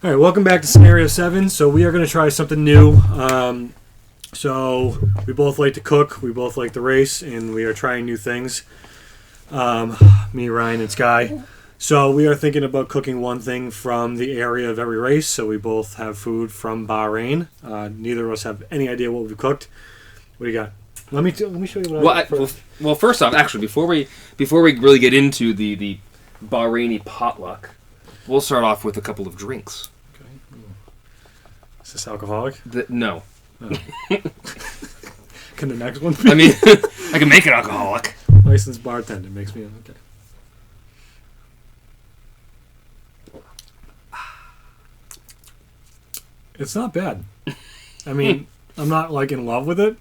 All right, welcome back to Scenario 7. So we are going to try something new. So we both like to cook, we both like to race, and we are trying new things. Me, Ryan, and Sky. So we are thinking about cooking one thing from the area of every race. So we both have food from Bahrain. Neither of us have any idea what we've cooked. What do you got? Let me show you what I got first. Well, first off, actually, before we really get into the Bahraini potluck, we'll start off with a couple of drinks. Okay. Is this alcoholic? No. Oh. Can the next one be? I mean, I can make it alcoholic. Licensed bartender makes me okay. It's not bad. I mean, I'm not like in love with it,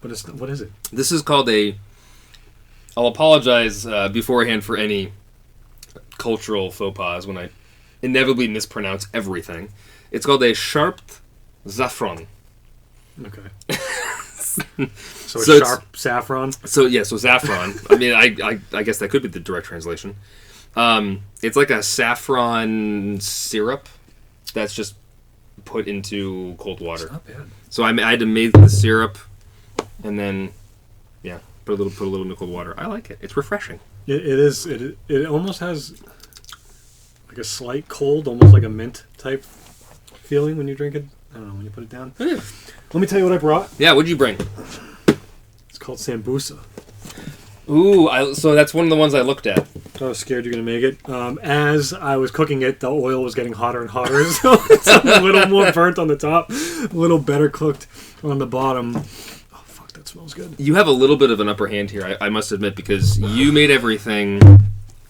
but it's what is it? This is called a. I'll apologize beforehand for any cultural faux pas when I inevitably mispronounce everything. It's called a sharp saffron. Okay. So sharp saffron. So saffron. I mean, I guess that could be the direct translation. It's like a saffron syrup that's just put into cold water. It's not bad. So I had to make the syrup, and then put a little in the cold water. I like it. It's refreshing. It is. It almost has like a slight cold, almost like a mint type feeling when you drink it. I don't know, when you put it down. Yeah. Let me tell you what I brought. Yeah, what'd you bring? It's called sambusa. Ooh, so that's one of the ones I looked at. I was scared you're going to make it. As I was cooking it, the oil was getting hotter and hotter, so it's a little more burnt on the top, a little better cooked on the bottom. Oh, fuck, that smells good. You have a little bit of an upper hand here, I must admit, because you made everything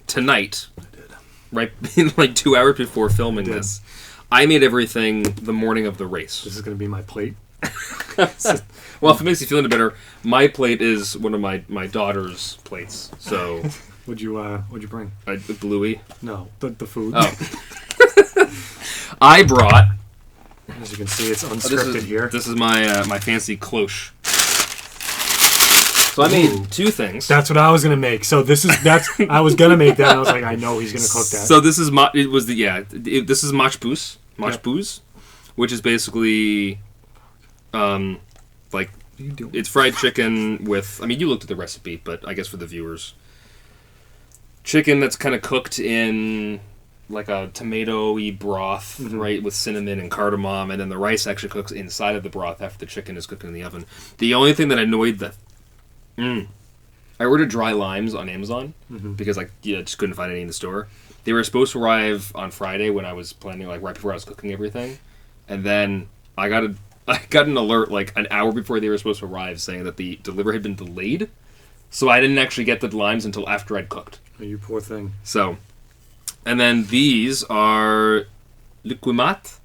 tonight. I did. Right, like 2 hours before filming this. I made everything the morning of the race. This is going to be my plate. Well, if it makes you feel any better, my plate is one of my daughter's plates. So, What'd you bring? Bluey. No, the food. Oh, I brought. As you can see, it's unscripted here. This is my fancy cloche. So I made two things. That's what I was gonna make. So that's I was gonna make that. And I was like, I know he's gonna cook that. So this is this is machbous, which is basically, like it's fried chicken with. I mean, you looked at the recipe, but I guess for the viewers, chicken that's kind of cooked in like a tomato-y broth, right, with cinnamon and cardamom, and then the rice actually cooks inside of the broth after the chicken is cooked in the oven. The only thing that annoyed I ordered dry limes on Amazon because just couldn't find any in the store. They were supposed to arrive on Friday when I was planning, like right before I was cooking everything, and then I got an alert like an hour before they were supposed to arrive saying that the delivery had been delayed, so I didn't actually get the limes until after I'd cooked. Oh, you poor thing. So, and then these are liquimat,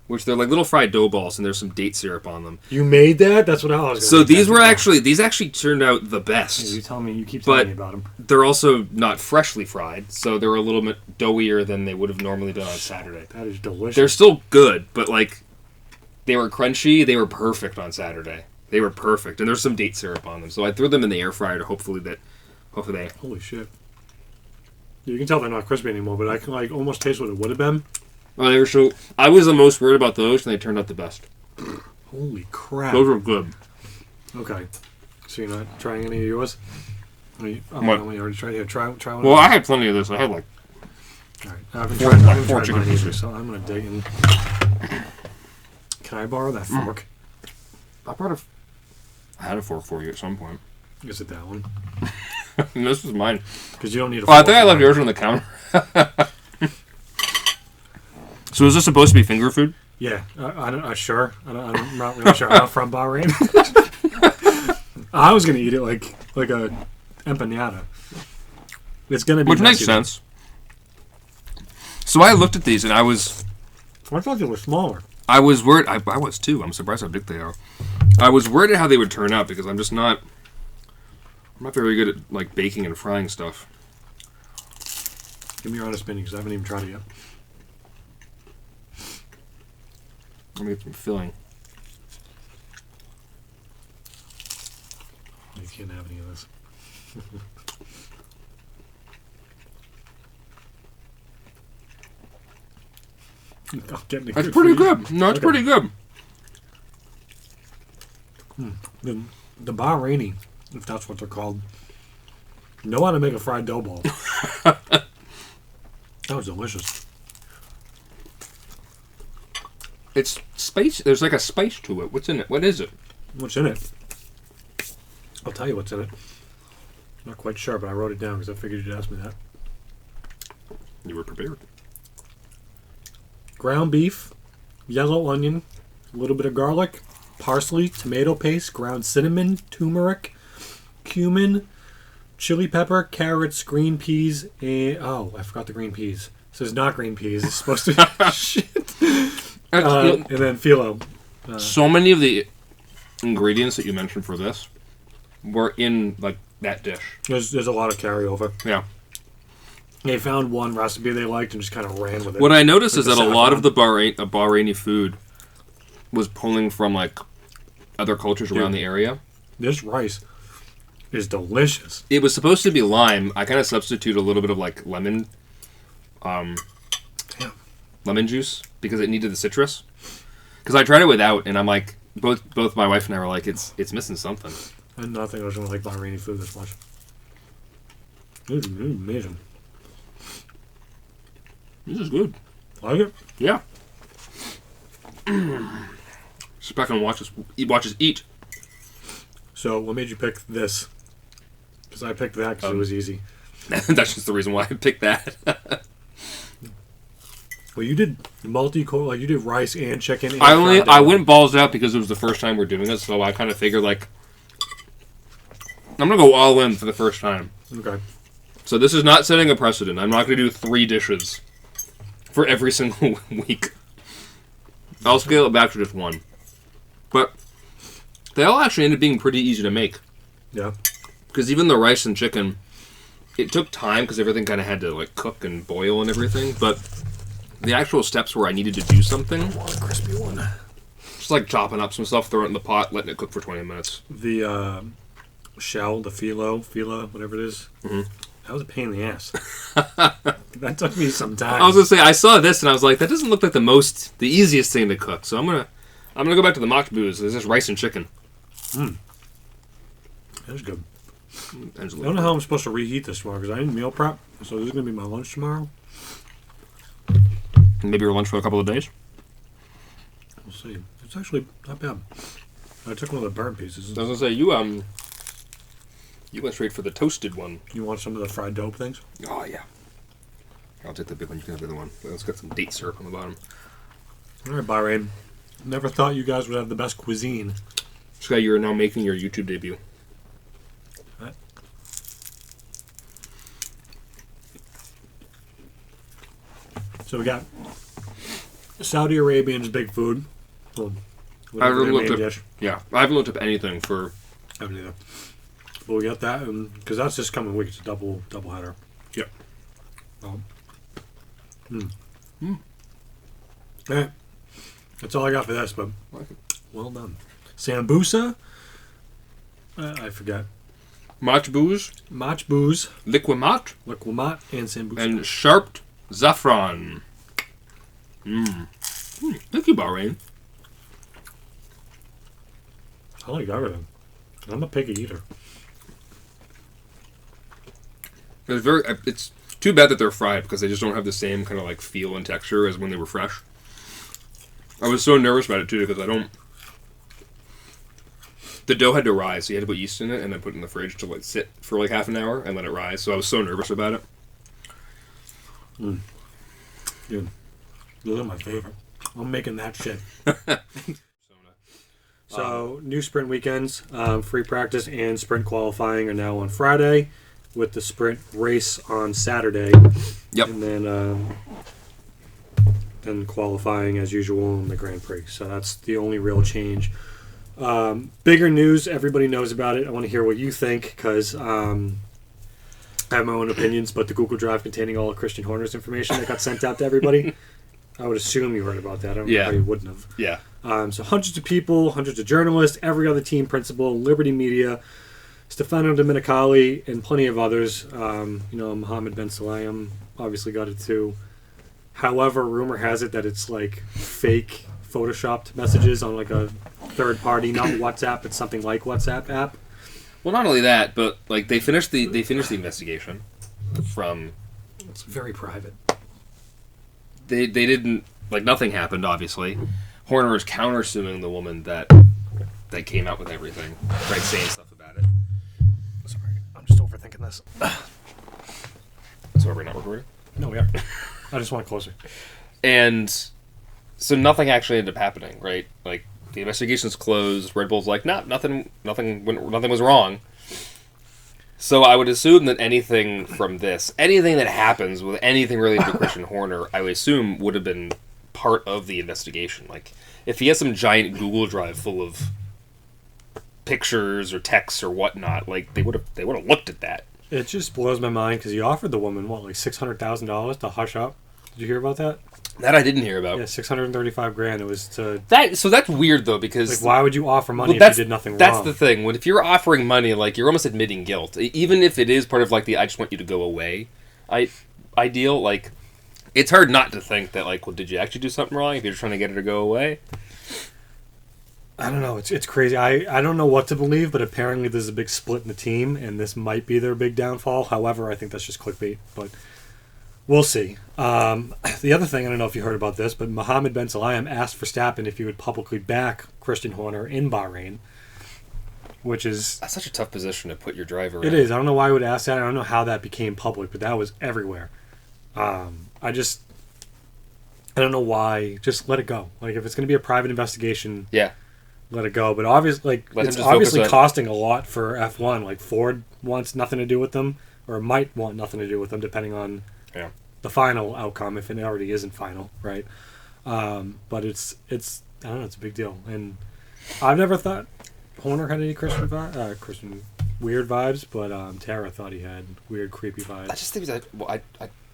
which they're like little fried dough balls, and there's some date syrup on them. You made that? That's what I was. So these actually turned out the best. Yeah, you keep telling me about them. They're also not freshly fried, so they're a little bit doughier than they would have normally been on Saturday. That is delicious. They're still good, but like they were crunchy. They were perfect on Saturday. They were perfect, and there's some date syrup on them. So I threw them in the air fryer to hopefully they. Holy shit! You can tell they're not crispy anymore, but I can like almost taste what it would have been. So I was the most worried about those, and they turned out the best. Holy crap! Those were good. Okay, so you're not trying any of yours? What? You already tried. Here, try one. Well, I had plenty of this. I had like. All right, I haven't tried chicken mine either, pieces. so I'm gonna dig in. Can I borrow that fork? I had a fork for you at some point. Is it that one? And this was mine. Because you don't need a Oh, fork. I think I left yours on the counter. So is this supposed to be finger food? Yeah, sure. I'm not really sure. I'm not from Bahrain. I was gonna eat it like a empanada. It's gonna be which makes sense. So I looked at these and I thought they were smaller. I was worried. I was too. I'm surprised how big they are. I was worried at how they would turn out because I'm not very good at like baking and frying stuff. Give me your honest opinion because I haven't even tried it yet. Let me get some filling. You can't have any of this. I'm getting That's pretty good. No, it's pretty good. The Bahraini, if that's what they're called, know how to make a fried dough ball. That was delicious. It's spice. There's like a spice to it. What's in it? What is it? What's in it? I'll tell you what's in it. I'm not quite sure, but I wrote it down because I figured you'd ask me that. You were prepared. Ground beef, yellow onion, a little bit of garlic, parsley, tomato paste, ground cinnamon, turmeric, cumin, chili pepper, carrots, green peas, and... Oh, I forgot the green peas. So it's not green peas. It's supposed to be... Shit. And then phyllo. So many of the ingredients that you mentioned for this were in, like, that dish. There's a lot of carryover. Yeah. They found one recipe they liked and just kind of ran with it. What I noticed is that a lot of the Bahraini food was pulling from, like, other cultures around the area. This rice is delicious. It was supposed to be lime. I kind of substitute a little bit of, like, lemon juice because it needed the citrus. Because I tried it without, and I'm like, both my wife and I were like, it's missing something. I did not think I was going to like Bahraini food this much. This is amazing. This is good. Like it? Yeah. Sit back and watch us eat. So, what made you pick this? Because I picked that because it was easy. That's just the reason why I picked that. Well, you did multi-core, like you did rice and chicken. And I went balls out because it was the first time we're doing it, so I kind of figured like I'm gonna go all in for the first time. Okay. So this is not setting a precedent. I'm not gonna do 3 dishes for every single week. I'll scale it back to just 1. But they all actually ended up being pretty easy to make. Yeah. Because even the rice and chicken, it took time because everything kind of had to like cook and boil and everything. But the actual steps where I needed to do something, I want a crispy one. just like chopping up some stuff, throwing it in the pot, letting it cook for 20 minutes. The shell, the phyllo, whatever it is. Mm-hmm. That was a pain in the ass. That took me some time. I was gonna say I saw this and I was like, that doesn't look like the easiest thing to cook. So I'm gonna go back to the mock booze. There's just rice and chicken. That was good. I don't know how I'm supposed to reheat this tomorrow because I didn't meal prep. So this is gonna be my lunch tomorrow. Maybe your lunch for a couple of days. We'll see. It's actually not bad. I took one of the burnt pieces. I was gonna say you went straight for the toasted one. You want some of the fried dope things? Oh yeah. I'll take the big one. You can have the other one. It's got some date syrup on the bottom. All right, Bahrain. Never thought you guys would have the best cuisine. Sky, you're now making your YouTube debut. What? So we got Saudi Arabian's big food. Well, I haven't looked up. dish. Yeah, I haven't looked up anything for. I haven't either. But we got that because that's this coming week. It's a double header. Yep. Yeah. That's all I got for this, but well done. Sambusa. I forgot. Mach booze, Liquimat, liquimat, and sambusa. and sharp saffron. Thank you, Bahrain. I like everything. I'm a picky eater. It's too bad that they're fried because they just don't have the same kind of like feel and texture as when they were fresh. I was so nervous about it too because the dough had to rise, so you had to put yeast in it and then put it in the fridge to like sit for like half an hour and let it rise. So I was so nervous about it. Dude, those are my favorite. I'm making that shit. So, new sprint weekends, free practice and sprint qualifying are now on Friday, with the sprint race on Saturday. Yep. And then qualifying as usual in the Grand Prix. So that's the only real change. Bigger news, everybody knows about it. I want to hear what you think because I have my own opinions, but the Google Drive containing all of Christian Horner's information that got sent out to everybody, I would assume you heard about that. I don't know how you wouldn't have. Yeah. So hundreds of people, hundreds of journalists, every other team principal, Liberty Media, Stefano Domenicali, and plenty of others. Mohammed Ben Salayem obviously got it too. However, rumor has it that it's like fake photoshopped messages on like a third party, not WhatsApp, but something like WhatsApp app. Well, not only that, but like they finished the investigation from. It's very private. They didn't, like, nothing happened. Obviously, Horner is countersuing the woman that came out with everything, right? Saying stuff about it. Sorry, I'm just overthinking this. So are we not recording? No, we are. I just want it closer. And so nothing actually ended up happening, right? Like the investigation's closed. Red Bull's like, nah, nothing was wrong. So I would assume that anything that happens with anything related to Christian Horner, I would assume would have been part of the investigation. Like if he has some giant Google Drive full of pictures or texts or whatnot, like they would have looked at that. It just blows my mind because he offered the woman like $600,000 to hush up. Did you hear about that? That I didn't hear about. Yeah, $635,000. It was to that. So that's weird though, because like, why would you offer money if you did nothing wrong? That's the thing. If you're offering money, like you're almost admitting guilt, even if it is part of like the "I just want you to go away" ideal. Like it's hard not to think that like, well, did you actually do something wrong if you're just trying to get her to go away? I don't know. It's crazy. I don't know what to believe, but apparently there's a big split in the team, and this might be their big downfall. However, I think that's just clickbait, but we'll see. The other thing, I don't know if you heard about this, but Mohammed Ben Sulayem asked Verstappen if he would publicly back Christian Horner in Bahrain, which is... That's such a tough position to put your driver in. It is. I don't know why he would ask that. I don't know how that became public, but that was everywhere. I don't know why. Just let it go. Like, if it's going to be a private investigation... Yeah. Let it go, but obviously, it's obviously costing a lot for F1. Like Ford wants nothing to do with them, or might want nothing to do with them, depending on the final outcome, if it already isn't final, right? But it's I don't know, it's a big deal, and I've never thought Horner had any Christian weird vibes, but Tara thought he had weird, creepy vibes. I just think that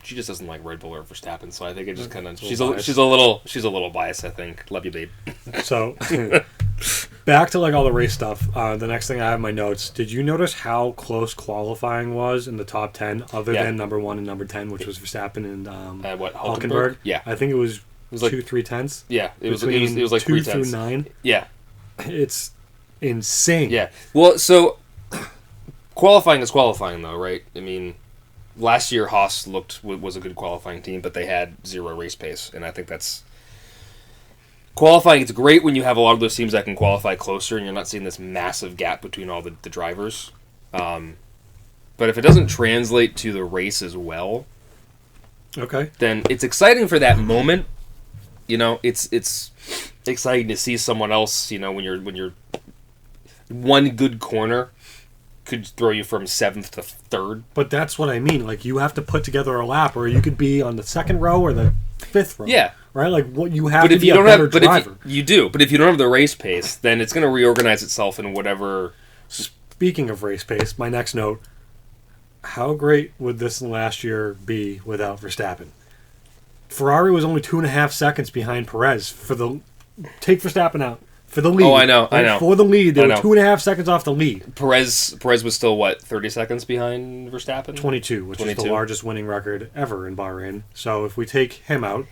she just doesn't like Red Bull or Verstappen, so I think it just kind of she's a little biased. I think. Love you, babe. So. Back to like all the race stuff. The next thing I have in my notes. Did you notice how close qualifying was in the top 10, other than number 1 and number 10, which was Verstappen and Hülkenberg? Yeah, I think it was like 2-3 tenths. Yeah, it was like 2 3 through tenths. 9. Yeah, it's insane. Yeah, well, so qualifying is qualifying, though, right? I mean, last year Haas was a good qualifying team, but they had 0 race pace, and I think that's. Qualifying, it's great when you have a lot of those teams that can qualify closer and you're not seeing this massive gap between all the drivers. But if it doesn't translate to the race as well, then it's exciting for that moment. You know, it's exciting to see someone else, you know, when you're one good corner could throw you from 7th to 3rd. But that's what I mean. Like, you have to put together a lap, or you could be on the 2nd row or the 5th row. Yeah. Right? Like, what you have to be a better driver. You do. But if you don't have the race pace, then it's going to reorganize itself in whatever... Speaking of race pace, my next note, how great would this last year be without Verstappen? Ferrari was only 2.5 seconds behind Perez take Verstappen out. For the lead. Oh, I know. For the lead. They were 2.5 seconds off the lead. Perez was still, 30 seconds behind Verstappen? 22, which is the largest winning record ever in Bahrain. So if we take him out,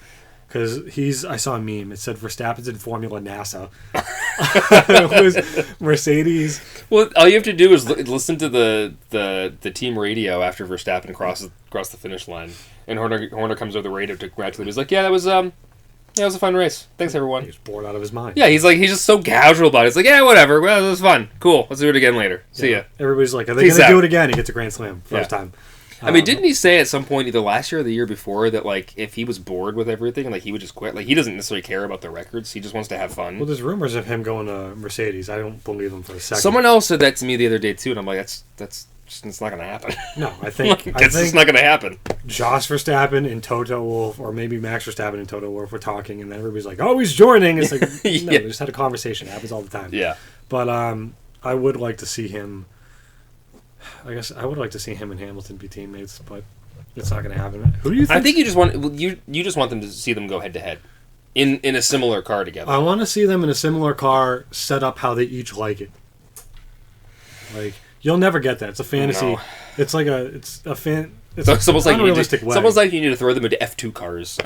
because I saw a meme, it said Verstappen's in Formula NASA. It was Mercedes. Well, all you have to do is listen to the team radio after Verstappen crosses the finish line. And Horner comes over the radio to congratulate him. He's like, it was a fun race. Thanks, everyone. He's bored out of his mind. Yeah, he's just so casual about it. It's like, yeah, whatever. Well, it was fun. Cool. Let's do it again later. See ya. Everybody's like, are they going to do it again? He gets a Grand Slam first time. I mean, didn't he say at some point, either last year or the year before, that like if he was bored with everything, like he would just quit? Like he doesn't necessarily care about the records. He just wants to have fun. Well, there's rumors of him going to Mercedes. I don't believe him for a second. Someone else said that to me the other day too, and I'm like, it's not going to happen. No, I think it's just not going to happen. Josh Verstappen and Toto Wolff, or maybe Max Verstappen and Toto Wolff were talking, and then everybody's like, "Oh, he's joining." It's like, no, we just had a conversation. It happens all the time. Yeah. But I would like to see him. I guess I would like to see him and Hamilton be teammates, but it's not going to happen. Who do you think? I think you just want them to see them go head to head in a similar car together. I want to see them in a similar car, set up how they each like it. Like, you'll never get that. It's a fantasy. No. It's like it's a fan. It's almost like unrealistic way. It's almost like you need to throw them into F2 cars.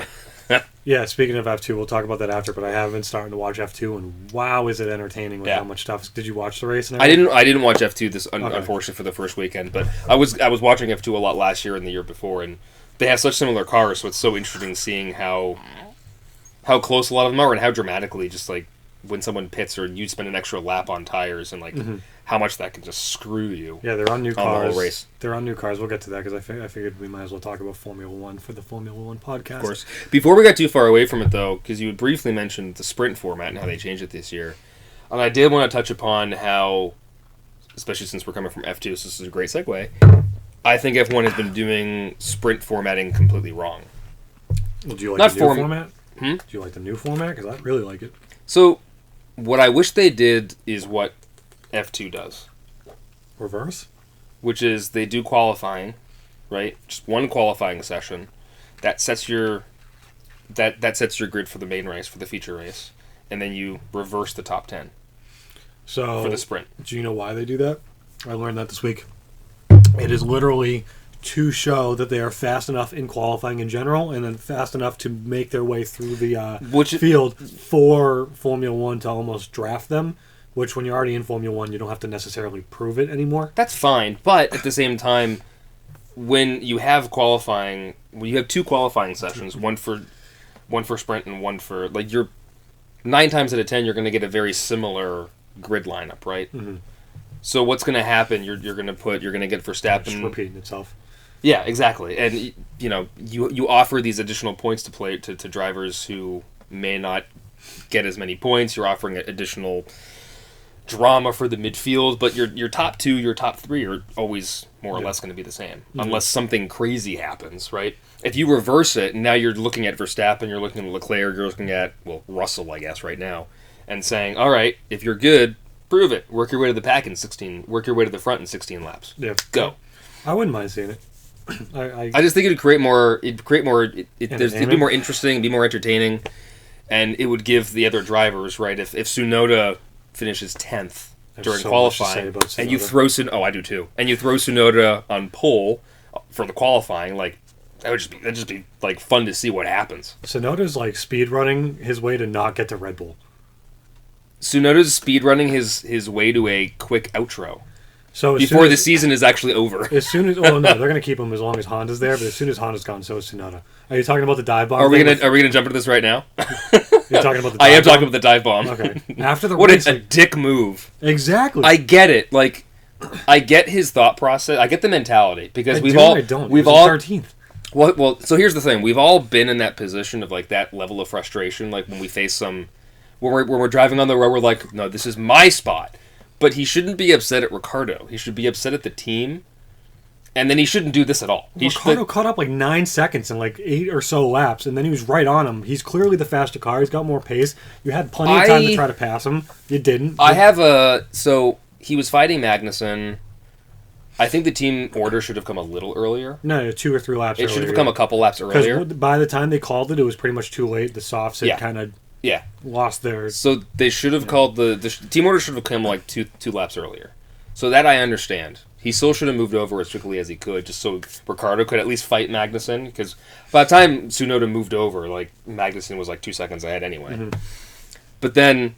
Yeah, speaking of F2, we'll talk about that after, but I have been starting to watch F2, and wow, is it entertaining with how much stuff. Did you watch the race and everything? I didn't watch F2 unfortunately for the first weekend, but I was watching F2 a lot last year and the year before, and they have such similar cars, so it's so interesting seeing how close a lot of them are and how dramatically just like when someone pits or you spend an extra lap on tires and like how much that can just screw you. Yeah, they're on new cars. The whole race. They're on new cars. We'll get to that because I figured we might as well talk about Formula One for the Formula One podcast. Of course. Before we got too far away from it, though, because you had briefly mentioned the sprint format and how they changed it this year, and I did want to touch upon how, especially since we're coming from F2, so this is a great segue, I think F1 has been doing sprint formatting completely wrong. Well, do you like the new format? Do you like the new format? Because I really like it. So, what I wish they did is what F2 does. Reverse? Which is they do qualifying, right? Just one qualifying session. That sets your that sets your grid for the main race, for the feature race. And then you reverse the top 10 for the sprint. Do you know why they do that? I learned that this week. It is literally to show that they are fast enough in qualifying in general and then fast enough to make their way through the field for Formula One to almost draft them, which when you're already in Formula One, you don't have to necessarily prove it anymore. That's fine, but at the same time, when you have qualifying, when you have two qualifying sessions, one for sprint and one for, like, you're 9 times out of 10, you're going to get a very similar grid lineup, right? Mm-hmm. So what's going to happen? You're going to get Verstappen just repeating itself. Yeah, exactly. And you offer these additional points to drivers who may not get as many points. You're offering additional drama for the midfield, but your top 2, your top 3 are always more or less going to be the same, unless something crazy happens, right? If you reverse it, and now you're looking at Verstappen, you're looking at Leclerc, you're looking at, Russell, I guess, right now, and saying, all right, if you're good, prove it. Work your way to the pack in 16. Work your way to the front in 16 laps. Yeah. Go. I wouldn't mind seeing it. I just think it'd create more. It'd be more interesting, be more entertaining, and it would give the other drivers, right? If Tsunoda finishes 10th during qualifying, and you throw I do too, and you throw Tsunoda on pole for the qualifying, like that'd just be like fun to see what happens. Tsunoda's like speed running his way to not get to Red Bull. Tsunoda's speed running his way to a quick outro. So before the season is actually over. As soon as no, they're going to keep him as long as Honda's there. But as soon as Honda's gone, so is Tsunoda. Are you talking about the dive bomb? Are we gonna jump into this right now? You're talking about the dive I am bomb? talking about the dive bomb. Okay. After the what race, a dick move. Exactly. I get it. Like, I get his thought process. I get the mentality because we've 13th. Well. So here's the thing: we've all been in that position of like that level of frustration. Like when we face when we're driving on the road, we're like, no, this is my spot. But he shouldn't be upset at Ricciardo. He should be upset at the team. And then he shouldn't do this at all. Ricciardo caught up like 9 seconds in like 8 or so laps, and then he was right on him. He's clearly the faster car. He's got more pace. You had plenty of time to try to pass him. You didn't. So he was fighting Magnussen. I think the team order should have come a little earlier. No, 2 or 3 laps earlier. It should have come a couple laps earlier. Because by the time they called it, it was pretty much too late. The softs had kind of lost their... So they should have called the team order should have come like two laps earlier. So that I understand. He still should have moved over as quickly as he could, just so Ricciardo could at least fight Magnussen. Because by the time Tsunoda moved over, like Magnussen was like 2 seconds ahead anyway. Mm-hmm. But then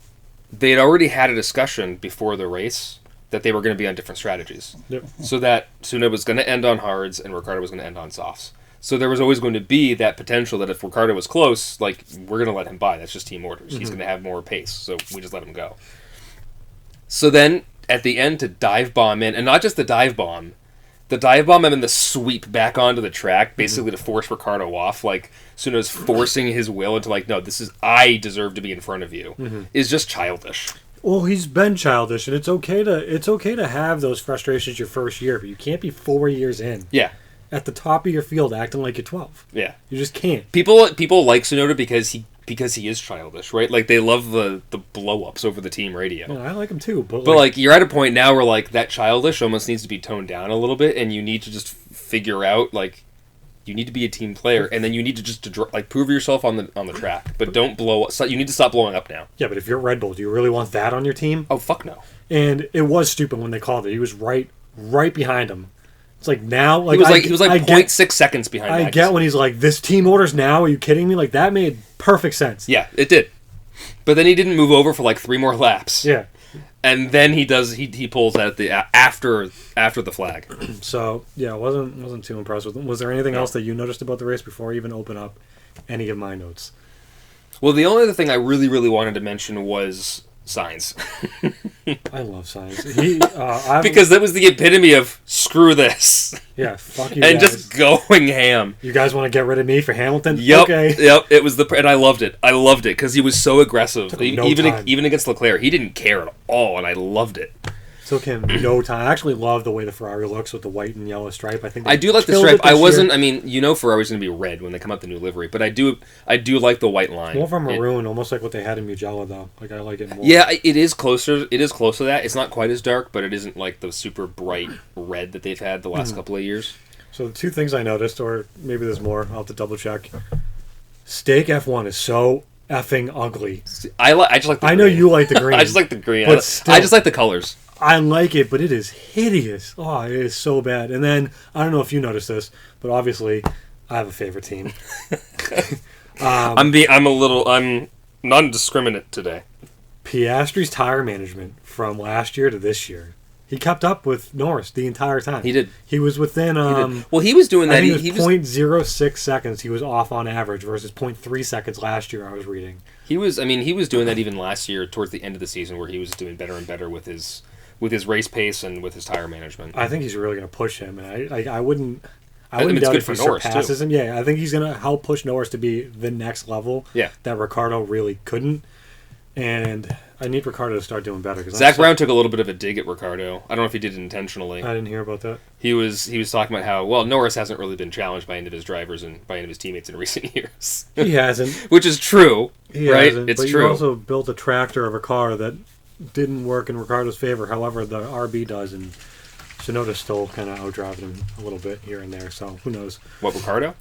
they'd already had a discussion before the race that they were going to be on different strategies. Yep. So that Tsunoda was going to end on hards and Ricciardo was going to end on softs. So there was always going to be that potential that if Ricciardo was close, like, we're going to let him by. That's just team orders. Mm-hmm. He's going to have more pace, so we just let him go. So then, at the end, to dive bomb in, and not just the dive bomb him and the sweep back onto the track, basically to force Ricciardo off, like, Tsunoda's forcing his will into, like, no, I deserve to be in front of you, is just childish. Well, he's been childish, and it's okay to have those frustrations your first year, but you can't be 4 years in. Yeah. At the top of your field, acting like you're 12. Yeah, you just can't. People like Tsunoda because he is childish, right? Like they love the blow ups over the team radio. Well, I like him too, but like you're at a point now where like that childish almost needs to be toned down a little bit, and you need to just figure out like you need to be a team player, and then you need to just prove yourself on the track, but don't blow up. So you need to stop blowing up now. Yeah, but if you're Red Bull, do you really want that on your team? Oh fuck no. And it was stupid when they called it. He was right behind him. It's like now, like he was like 0.6 seconds behind. I get when he's like, "This team order's now." Are you kidding me? Like that made perfect sense. Yeah, it did. But then he didn't move over for like 3 more laps. Yeah, and then he pulls out the after the flag. So yeah, wasn't too impressed with him. Was there anything else that you noticed about the race before I even open up any of my notes? Well, the only other thing I really wanted to mention was Sainz. I love Sainz. Because that was the epitome of screw this. Yeah, fuck you and guys. just going ham. You guys want to get rid of me for Hamilton? Yep, okay. Yep. It was and I loved it. I loved it because he was so aggressive. Even Against Leclerc, he didn't care at all, and I loved it. Took him no time. I actually love the way the Ferrari looks with the white and yellow stripe. I think I do like the stripe. I mean, Ferrari's going to be red when they come out the new livery, but I do like the white line. More from maroon, almost like what they had in Mugello, though. Like I like it more. Yeah, it is closer. It is close to that. It's not quite as dark, but it isn't like the super bright red that they've had the last couple of years. So the two things I noticed, or maybe there's more. I'll have to double check. Steak F1 is so effing ugly. I just like the green. I know you like the green. I just like the green. But still, I just like the colors. I like it, but it is hideous. Oh, it is so bad. And then, I don't know if you noticed this, but obviously, I have a favorite team. I'm non-discriminate today. Piastri's tire management from last year to this year. He kept up with Norris the entire time. He did. He was within... Well, he was doing that. I think he was 0.06 seconds he was off on average versus 0.3 seconds last year I was reading. He was doing that even last year towards the end of the season where he was doing better and better with his race pace and with his tire management. I think he's really going to push him, and I wouldn't it's doubt good if for he Norris surpasses too. him. Yeah, I think he's going to help push Norris to be the next level that Ricciardo really couldn't. And I need Ricciardo to start doing better. Zach Brown took a little bit of a dig at Ricciardo. I don't know if he did it intentionally. I didn't hear about that. He was talking about how Norris hasn't really been challenged by any of his drivers and by any of his teammates in recent years. He hasn't, which is true. Right? It's but true. You also built a tractor of a car that didn't work in Ricciardo's favor. However, the RB does, and Tsunoda's still kind of outdriving him a little bit here and there. So who knows? What, Ricciardo?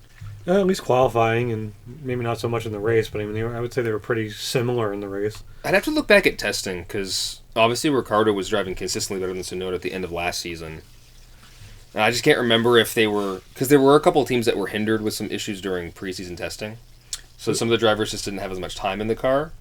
At least qualifying, and maybe not so much in the race. But I mean, I would say they were pretty similar in the race. I'd have to look back at testing because obviously Ricciardo was driving consistently better than Tsunoda at the end of last season. And I just can't remember if they were, because there were a couple of teams that were hindered with some issues during preseason testing. So some of the drivers just didn't have as much time in the car.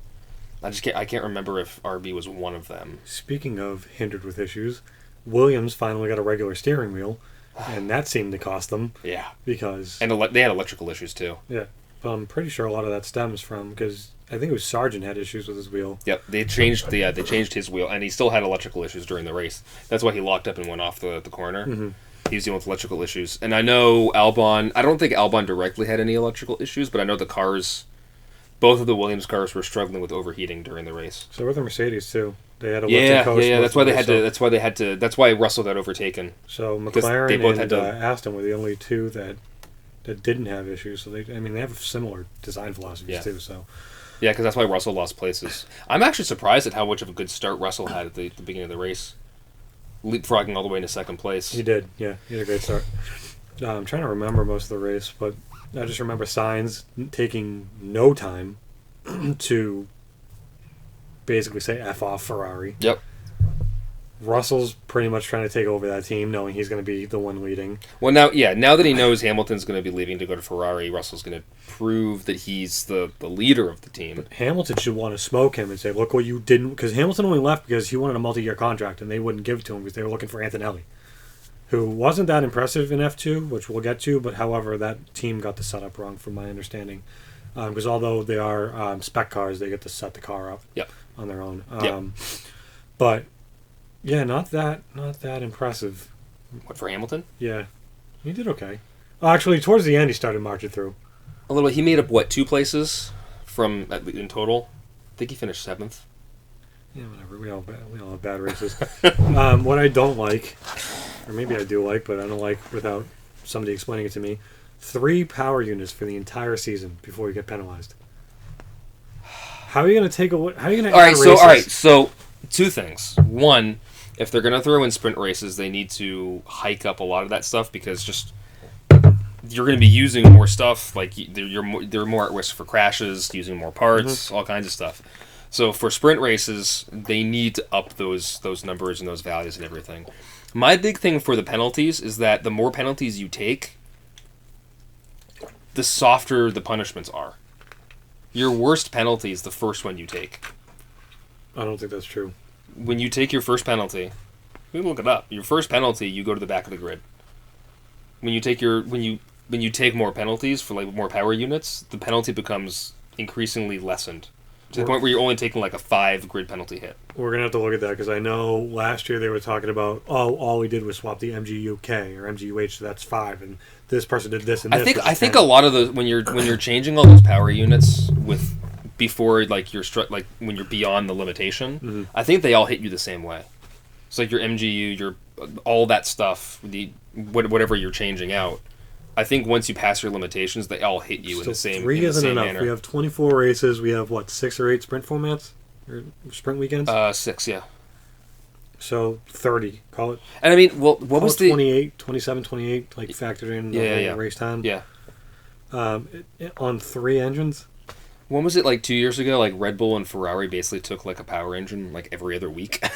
I can't remember if RB was one of them. Speaking of hindered with issues, Williams finally got a regular steering wheel, and that seemed to cost them. Yeah. Because... And they had electrical issues, too. Yeah. But I'm pretty sure a lot of that stems from... Because I think it was Sargent had issues with his wheel. Yep. They changed his wheel, and he still had electrical issues during the race. That's why he locked up and went off the corner. Mm-hmm. He was dealing with electrical issues. And I know Albon... I don't think Albon directly had any electrical issues, but I know the cars... Both of the Williams cars were struggling with overheating during the race. So were the Mercedes too. They had a lifting coast. Yeah. That's why they had to. That's why they had to. That's why Russell got overtaken. So McLaren and Aston were the only two that didn't have issues. So they have similar design philosophies too. So yeah, because that's why Russell lost places. I'm actually surprised at how much of a good start Russell had at the beginning of the race, leapfrogging all the way into second place. He did. Yeah, he had a great start. I'm trying to remember most of the race, but I just remember Sainz taking no time to basically say F off Ferrari. Yep. Russell's pretty much trying to take over that team, knowing he's going to be the one leading. Well, now that he knows Hamilton's going to be leaving to go to Ferrari, Russell's going to prove that he's the leader of the team. But Hamilton should want to smoke him and say, look what you didn't... Because Hamilton only left because he wanted a multi-year contract, and they wouldn't give it to him because they were looking for Antonelli, who wasn't that impressive in F2, which we'll get to, but however, that team got the setup wrong from my understanding. Because although they are spec cars, they get to set the car up on their own. But, yeah, not that impressive. What, for Hamilton? Yeah. He did okay. Actually, towards the end, he started marching through. A little bit. He made up, 2 places in total? I think he finished 7th. Yeah, whatever. We all have bad races. What I don't like... Or maybe I do like, but I don't like without somebody explaining it to me. 3 power units for the entire season before you get penalized. How are you going to take away? How are you going to? All right. So 2 things. One, if they're going to throw in sprint races, they need to hike up a lot of that stuff because just you're going to be using more stuff. Like they're more at risk for crashes, using more parts, all kinds of stuff. So for sprint races, they need to up those numbers and those values and everything. My big thing for the penalties is that the more penalties you take, the softer the punishments are. Your worst penalty is the first one you take. I don't think that's true. When you take your first penalty, we can look it up. Your first penalty, you go to the back of the grid. When you take more penalties for like more power units, the penalty becomes increasingly lessened to the point where you're only taking like a 5 grid penalty hit. We're gonna have to look at that because I know last year they were talking about all we did was swap the MGUK or MGUH, so that's 5, and this person did this and this. I think a lot of those when you're changing all those power units with before like like when you're beyond the limitation, I think they all hit you the same way. So like your MGU, your all that stuff, whatever you're changing out. I think once you pass your limitations, they all hit you in the same manner. 3 isn't enough. We have 24 races. We have, 6 or 8 sprint formats? Or sprint weekends? 6, yeah. So 30, call it. And I mean, well, what was the... 28, 27, 28, like factored in the race time? Yeah. On 3 engines? When was it, like 2 years ago? Like Red Bull and Ferrari basically took like a power engine like every other week at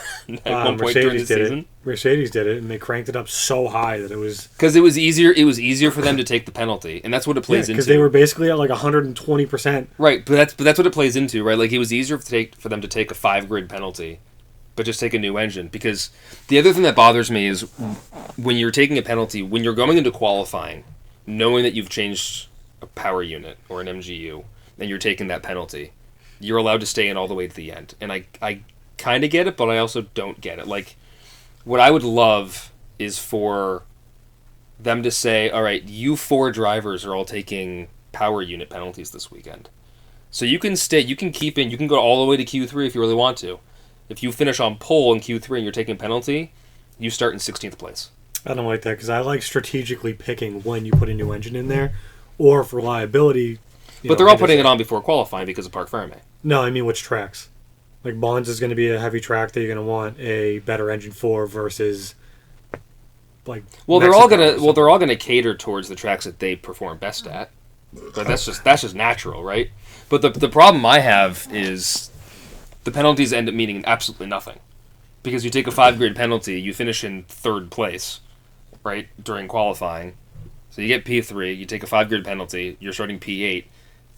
one point during the season. Mercedes did it, and they cranked it up so high that it was... Because it was easier. It was easier for them to take the penalty, and that's what it plays into. Because they were basically at like 120%. Right, but that's what it plays into, right? Like it was easier for them to take a 5 grid penalty, but just take a new engine. Because the other thing that bothers me is when you're taking a penalty, when you're going into qualifying, knowing that you've changed a power unit or an MGU, and you're taking that penalty, you're allowed to stay in all the way to the end. And I kind of get it, but I also don't get it. Like, what I would love is for them to say, all right, you 4 drivers are all taking power unit penalties this weekend. So you can stay, you can keep in, you can go all the way to Q3 if you really want to. If you finish on pole in Q3 and you're taking a penalty, you start in 16th place. I don't like that because I like strategically picking when you put a new engine in there, or for reliability. But they're all putting it on before qualifying because of Parc Fermé. No, I mean which tracks. Like Bonds is going to be a heavy track that you're going to want a better engine for versus like. Well, they're all gonna cater towards the tracks that they perform best at. But that's just natural, right? But the problem I have is the penalties end up meaning absolutely nothing, because you take a 5 grid penalty, you finish in 3rd place, right, during qualifying. So you get P3, you take a 5 grid penalty, you're starting P8.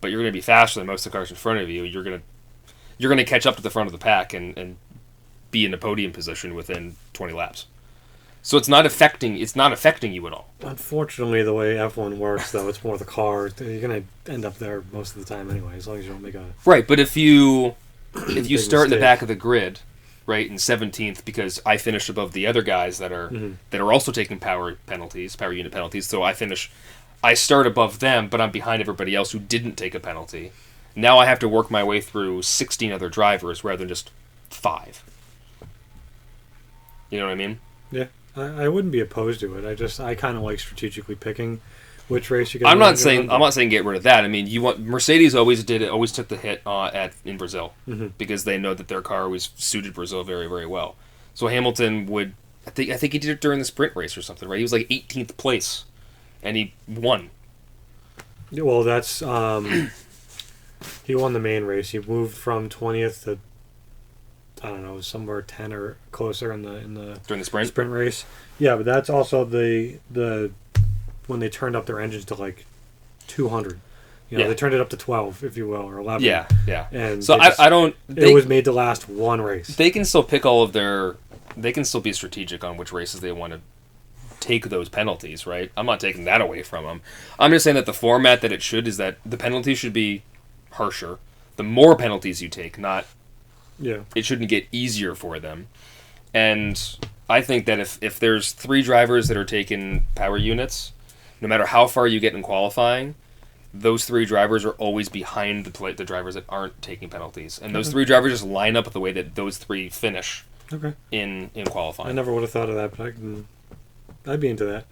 But you're going to be faster than most of the cars in front of you. You're going to catch up to the front of the pack and be in a podium position within 20 laps. So it's not affecting you at all. Unfortunately, the way F1 works, though, it's more the car. You're going to end up there most of the time anyway, as long as you don't make a right. But if you start in the back of the grid, right, in 17th, because I finished above the other guys that are also taking power unit penalties. So I start above them, but I'm behind everybody else who didn't take a penalty. Now I have to work my way through 16 other drivers rather than just 5. You know what I mean? Yeah, I wouldn't be opposed to it. I kind of like strategically picking which race you get. I'm not saying get rid of that. I mean, Mercedes always took the hit in Brazil because they know that their car always suited Brazil very, very well. So Hamilton would, I think he did it during the sprint race or something, right? He was like 18th place. And he won. Well, that's he won the main race. He moved from 20th to I don't know, somewhere 10 or closer in the during the sprint race. Yeah, but that's also the when they turned up their engines to like 200. They turned it up to 12, if you will, or 11. Yeah, yeah. And so it was made to last one race. They can still pick all of their. They can still be strategic on which races they want to take those penalties, right? I'm not taking that away from them. I'm just saying that the format that it should is that the penalties should be harsher. The more penalties you take, it shouldn't get easier for them. And I think that if there's 3 drivers that are taking power units, no matter how far you get in qualifying, those 3 drivers are always behind the drivers that aren't taking penalties. And those 3 drivers just line up the way that those 3 finish in qualifying. I never would have thought of that, but I'd be into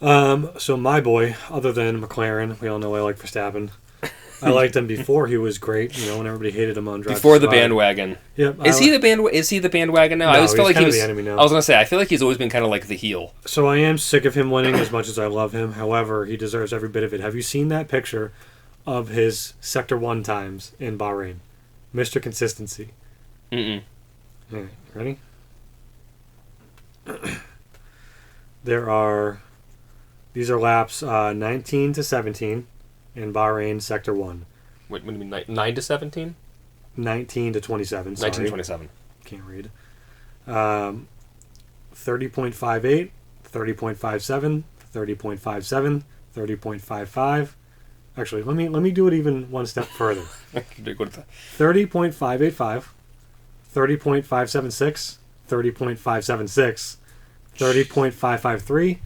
that. So my boy, other than McLaren, we all know I like Verstappen. I liked him before he was great. When everybody hated him on Drive before to the Survive. Bandwagon. Yep. Is he the bandwagon now? No, I always felt like he was the enemy now. I was gonna say I feel like he's always been kind of like the heel. So I am sick of him winning as much as I love him. However, he deserves every bit of it. Have you seen that picture of his Sector 1 times in Bahrain? Mr. Consistency. Mm-mm. All right, ready? These are laps 19 to 17 in Bahrain Sector 1. What do you mean, 9 to 17? 19 to 27. Sorry. 19 to 27. Can't read. 30.58, 30.57, 30.57, 30.55. Actually, let me do it even one step further. 30.585, 30.576, 30.576, 30.553,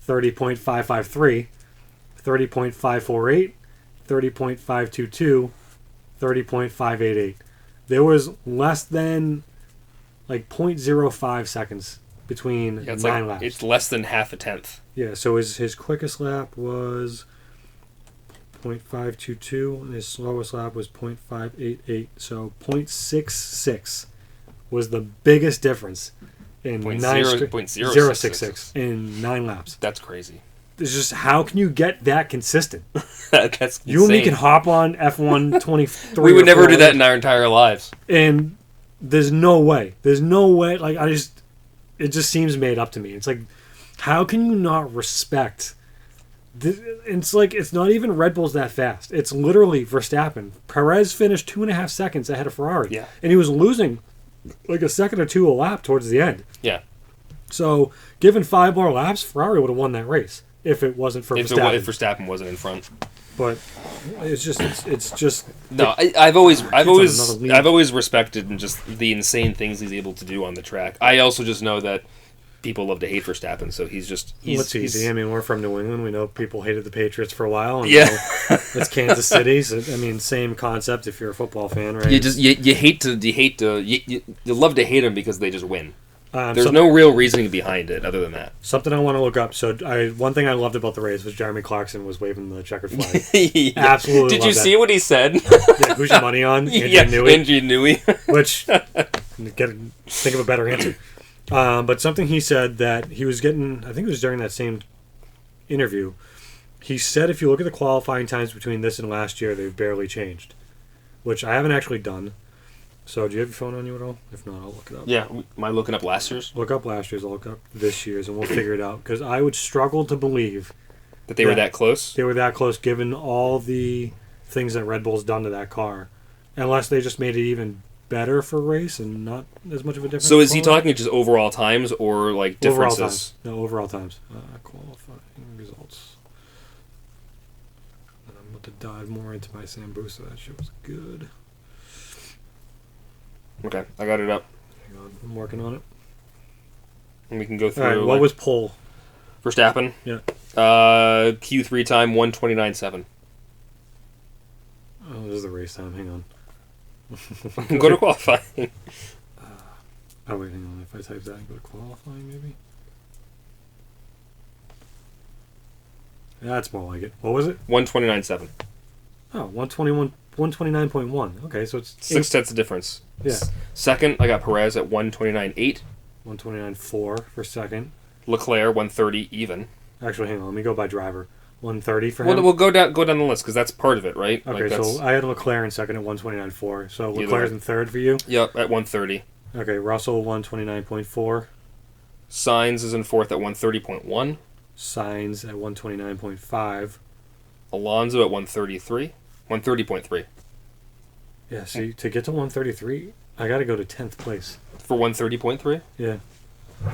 30.553, 30.548, 30.522, 30.588. There was less than like 0.05 seconds between 9 laps. It's less than half a tenth. Yeah, so his quickest lap was 0.522 and his slowest lap was 0.588. So 0.66 was the biggest difference in 0.066 in 9 laps. That's crazy. It's just, how can you get that consistent? That's insane. You and me can hop on F1 23. We would never do that in our entire lives. And there's no way. There's no way. Like, it just seems made up to me. It's like, how can you not respect? It's like, it's not even Red Bull's that fast. It's literally Verstappen. Perez finished 2.5 seconds ahead of Ferrari. Yeah. And he was losing like a second or two a lap towards the end. Yeah. So, given 5 more laps, Ferrari would have won that race if it wasn't for Verstappen. If Verstappen wasn't in front. But it's just. No, I've always respected and just the insane things he's able to do on the track. I also just know that people love to hate Verstappen, so he's easy. I mean, we're from New England. We know people hated the Patriots for a while. And yeah, it's Kansas City. So, I mean, same concept if you're a football fan, right? You love to hate them because they just win. There's no real reasoning behind it other than that. Something I want to look up. So one thing I loved about the race was Jeremy Clarkson was waving the checkered flag. Yeah. Absolutely. Did you see what he said? Yeah, who's your money on? Andrew Newey. Which, think of a better answer. But something he said that he was getting, I think it was during that same interview, he said if you look at the qualifying times between this and last year, they've barely changed. Which I haven't actually done. So, do you have your phone on you at all? If not, I'll look it up. Yeah, am I looking up last year's? Look up last year's, I'll look up this year's, and we'll figure it out. Because I would struggle to believe that they were that close? They were that close, given all the things that Red Bull's done to that car. Unless they just made it even better for race and not as much of a difference. So, is he talking just overall times or, like, differences? Overall times. No, overall times. Qualifying results. And I'm about to dive more into my Sambusa. That shit was good. Okay, I got it up. Hang on, I'm working on it. And we can go through. All right, what was pole? Verstappen? Yeah. Q3 time, 1:29.7. Oh, this is the race time. Hang on. Go to qualifying. Wait, hang on. If I type that and go to qualifying, maybe? That's more like it. What was it? 1:29.7. Oh, 129.1. Okay, so it's 6 tenths of difference. Yeah. Second, I got Perez at 1:29.8. 129.4 for second. Leclerc 1:30 even. Actually, hang on. Let me go by driver. 1:30 for him. We'll go down the list because that's part of it, right? Okay, so I had Leclerc in second at 129.4. So Leclerc's in third for you. Yep, at 1:30. Okay, Russell 129.4. Sainz is in fourth at 1:30.1. Sainz at 129.5. Alonso at 1:33. 1:30.3. Yeah, see, to get to 133, I got to go to 10th place. For 1:30.3? Yeah.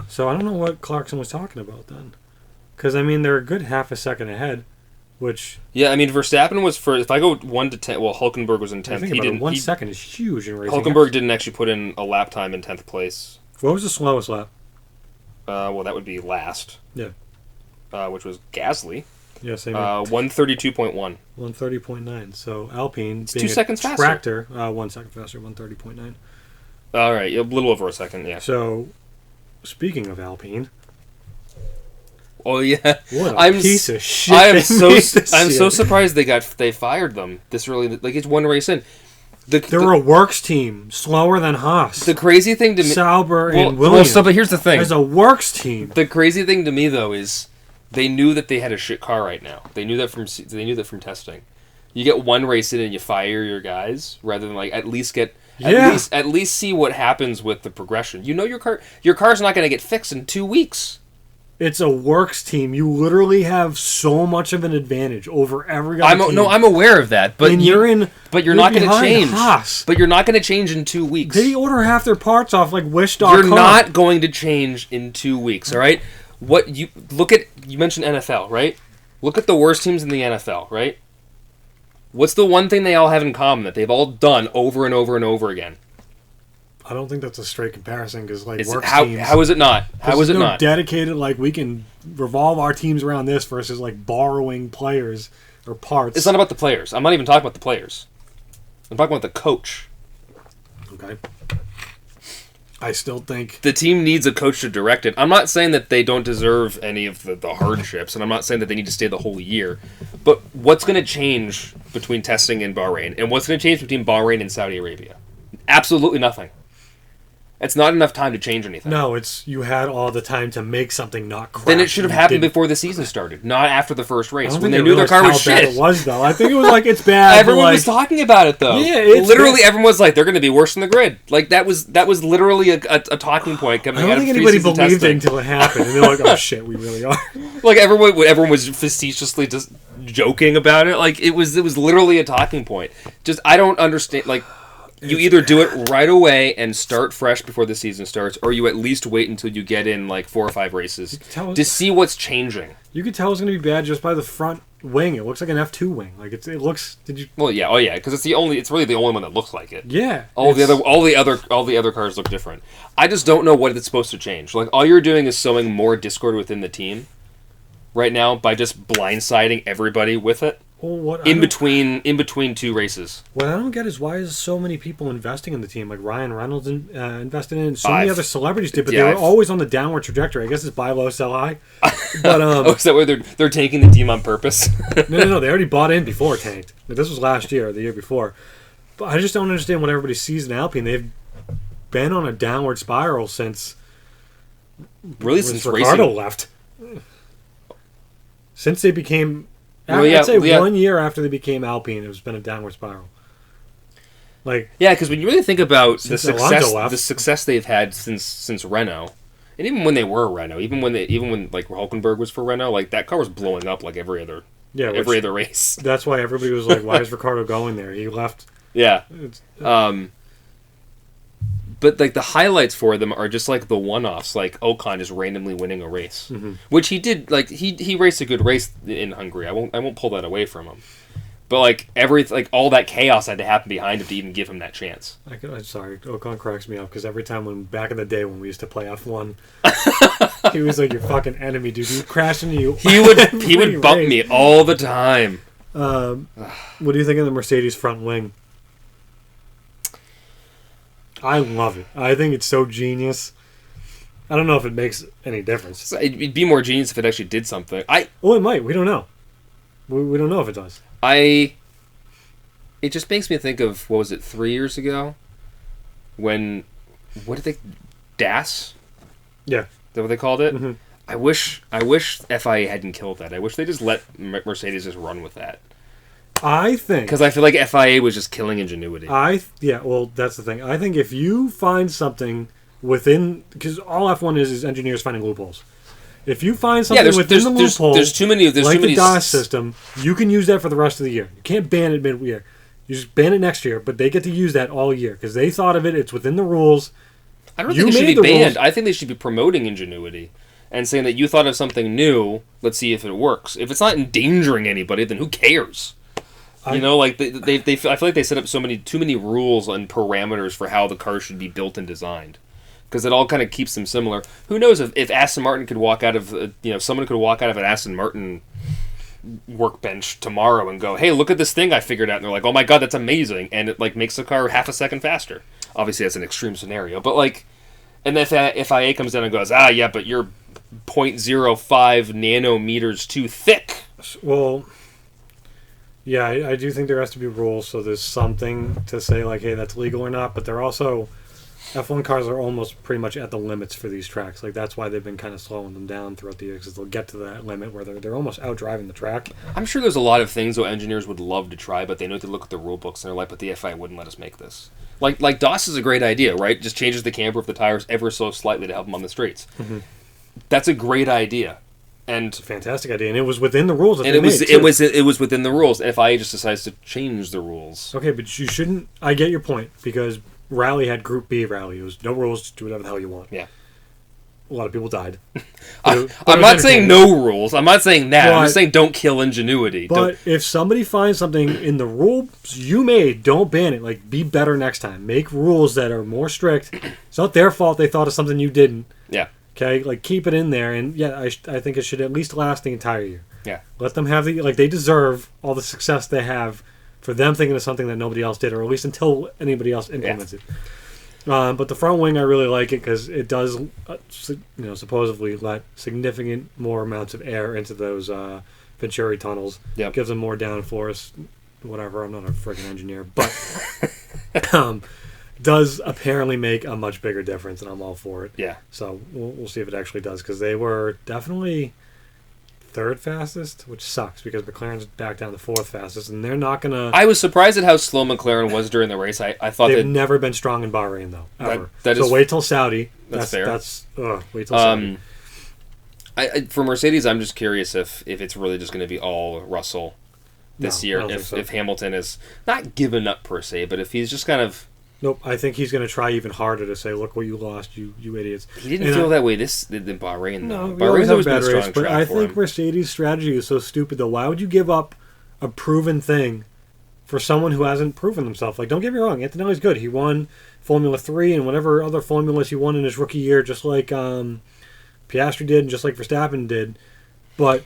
So I don't know what Clarkson was talking about then. Because, I mean, they're a good half a second ahead, which... Yeah, I mean, Verstappen was first. If I go 1 to 10... Well, Hulkenberg was in 10th. He didn't. 1 second is huge in racing. Hulkenberg didn't actually put in a lap time in 10th place. What was the slowest lap? Well, that would be last. Yeah. Which was Gasly. Yeah, same. 132.1. 130.9. So Alpine, it's being 2 seconds faster. Tractor, 1 second faster, 130.9. All right, a little over a second, yeah. So, speaking of Alpine. Oh yeah, what a piece of shit! I'm so surprised they fired them this early. Like it's one race in. They're a works team, slower than Haas. The crazy thing to me, Sauber and Williams. But here's the thing: as a works team, the crazy thing to me though is they knew that they had a shit car right now. They knew that from testing. You get one race in and you fire your guys rather than like at least get Yeah. At least see what happens with the progression. You know your car's not going to get fixed in 2 weeks. It's a works team. You literally have so much of an advantage over every other team. No, I'm aware of that, but you're not going to change. Haas. But you're not going to change in 2 weeks. They order half their parts off like Wish.com. You're not going to change in 2 weeks, all right? You mentioned NFL, right? Look at the worst teams in the NFL, right? What's the one thing they all have in common that they've all done over and over and over again? I don't think that's a straight comparison because teams. How is it not? How is it not dedicated? Like we can revolve our teams around this versus like borrowing players or parts. It's not about the players. I'm not even talking about the players. I'm talking about the coach. Okay. I still think the team needs a coach to direct it. I'm not saying that they don't deserve any of the hardships, and I'm not saying that they need to stay the whole year. But what's going to change between testing in Bahrain, and what's going to change between Bahrain and Saudi Arabia? Absolutely nothing. It's not enough time to change anything. No, you had all the time to make something not crash. Then it should have happened before the season started, not after the first race when they knew their car was shit. How bad it was though. I think it was like it's bad. Everyone was talking about it though. Yeah, literally everyone was like, they're going to be worse than the grid. Like that was literally a talking point coming out of preseason testing. I don't think anybody believed it until it happened, and they're like, "Oh shit, we really are." Like everyone was facetiously just joking about it. Like it was literally a talking point. Just I don't understand. Like. You either do it right away and start fresh before the season starts, or you at least wait until you get in like 4 or 5 races to see what's changing. You could tell it's going to be bad just by the front wing. It looks like an F2 wing. Like it looks. Did you? Well, yeah, because it's really the only one that looks like it. Yeah. All the other cars look different. I just don't know what it's supposed to change. Like all you're doing is sowing more discord within the team right now by just blindsiding everybody with it. Well, in between 2 races. What I don't get is why is so many people investing in the team? Like Ryan Reynolds invested in it, and so many other celebrities did, but they were always on the downward trajectory. I guess it's buy low, sell high. But is that where they're tanking the team on purpose? No. They already bought in before it tanked. This was last year, or the year before. But I just don't understand what everybody sees in Alpine. They've been on a downward spiral since Ricciardo left. Since they became. I'd say 1 year after they became Alpine, it's been a downward spiral. Because when you really think about the success they've had since Renault, and even when they were Renault, even when like Hulkenberg was for Renault, like that car was blowing up like every other race. That's why everybody was like, "Why is Ricciardo going there?" He left. Yeah. But like the highlights for them are just like the one-offs, like Ocon just randomly winning a race, which he did. Like he raced a good race in Hungary. I won't pull that away from him. But like all that chaos had to happen behind him to even give him that chance. I'm sorry, Ocon cracks me up because every time back in the day when we used to play F1, he was like your fucking enemy, dude. He would crash into you. He would bump me all the time. What do you think of the Mercedes front wing? I love it. I think it's so genius. I don't know if it makes any difference. It'd be more genius if it actually did something. It might. We don't know. We don't know if it does. It just makes me think of, what was it, 3 years ago? DAS? Yeah. Is that what they called it? Mm-hmm. I wish FIA hadn't killed that. I wish they just let Mercedes just run with that. I think... Because I feel like FIA was just killing ingenuity. That's the thing. I think if you find something within... Because all F1 is engineers finding loopholes. If you find something within the loophole, there's too many the DAS system, you can use that for the rest of the year. You can't ban it mid-year. You just ban it next year, but they get to use that all year because they thought of it. It's within the rules. I don't think it should be banned. I think they should be promoting ingenuity and saying that you thought of something new. Let's see if it works. If it's not endangering anybody, then who cares? I feel like they set up too many rules and parameters for how the car should be built and designed, because it all kind of keeps them similar. Who knows if Aston Martin could walk out of someone could walk out of an Aston Martin workbench tomorrow and go, hey, look at this thing I figured out, and they're like, oh my god, that's amazing, and it like makes the car half a second faster. Obviously that's an extreme scenario, but like, and if FIA comes down and goes, yeah, but you're 0.05 nanometers too thick. Well, yeah, I do think there has to be rules, so there's something to say like, hey, that's legal or not, but they're also F1 cars are almost pretty much at the limits for these tracks. Like that's why they've been kind of slowing them down throughout the years, because they'll get to that limit where they're almost out driving the track. I'm sure there's a lot of things though engineers would love to try, but they know they look at the rule books and they're like, but the FIA wouldn't let us make this. Like DOS is a great idea, right? Just changes the camber of the tires ever so slightly to help them on the straights. Mm-hmm. That's a great idea, and It's a fantastic idea, and it was within the rules. That and they it was made, it was within the rules. And FIA just decides to change the rules. okay, but you shouldn't. I get your point, because Rally had Group B rally. It was no rules, just do whatever the hell you want. Yeah. A lot of people died. I'm not saying no rules. I'm not saying that. I'm just saying don't kill ingenuity. But if somebody finds something in the rules you made, don't ban it. Like, be better next time. Make rules that are more strict. It's not their fault they thought of something you didn't. Yeah. Okay? Like, keep it in there. And, yeah, I think it should at least last the entire year. Yeah. Let them have the... Like, they deserve all the success they have for them thinking of something that nobody else did, or at least until anybody else implements it. But the front wing, I really like it because it does, supposedly let significant more amounts of air into those Venturi tunnels. Yep. Gives them more downforce. Whatever. I'm not a freaking engineer, but does apparently make a much bigger difference, and I'm all for it. Yeah. So we'll see if it actually does, because they were definitely third fastest, which sucks because McLaren's back down to fourth fastest, and they're not gonna. I was surprised at how slow McLaren was during the race. I thought they've that never been strong in Bahrain though, ever. That so is, wait till Saudi. That's fair. Wait till Saudi. For Mercedes, I'm just curious if it's really just going to be all Russell this year. If Hamilton is not given up per se, but if he's just kind of. Nope, I think he's going to try even harder to say, "Look what you lost, you idiots." He didn't feel that way in Bahrain, though. No, Bahrain's always been been a race, strong but track I for think him. Mercedes' strategy is so stupid, though. Why would you give up a proven thing for someone who hasn't proven himself? Like, don't get me wrong, Antonelli's good. He won Formula 3 and whatever other formulas he won in his rookie year, just like Piastri did and just like Verstappen did. But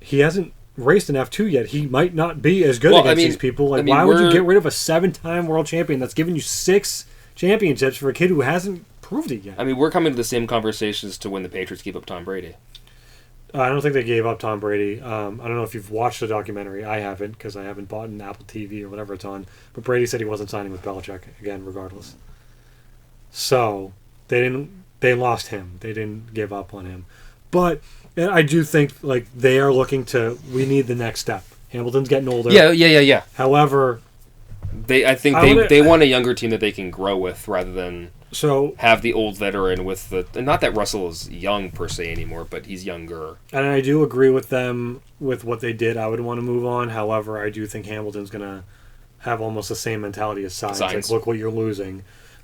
he hasn't raced in F2 yet. He might not be as good against these people. Like, why would you get rid of a 7-time world champion that's given you 6 championships for a kid who hasn't proved it yet? I mean, we're coming to the same conversations to when the Patriots gave up Tom Brady. I don't think they gave up Tom Brady. I don't know if you've watched the documentary. I haven't, because I haven't bought an Apple TV or whatever it's on. But Brady said he wasn't signing with Belichick again, regardless. So they lost him. They didn't give up on him. But I do think like they are looking to. We need the next step. Hamilton's getting older. Yeah. However, I think they want a younger team that they can grow with rather than have the old veteran with the. And not that Russell is young per se anymore, but he's younger. And I do agree with them with what they did. I would want to move on. However, I do think Hamilton's going to have almost the same mentality as Sainz. Like, look what you're losing.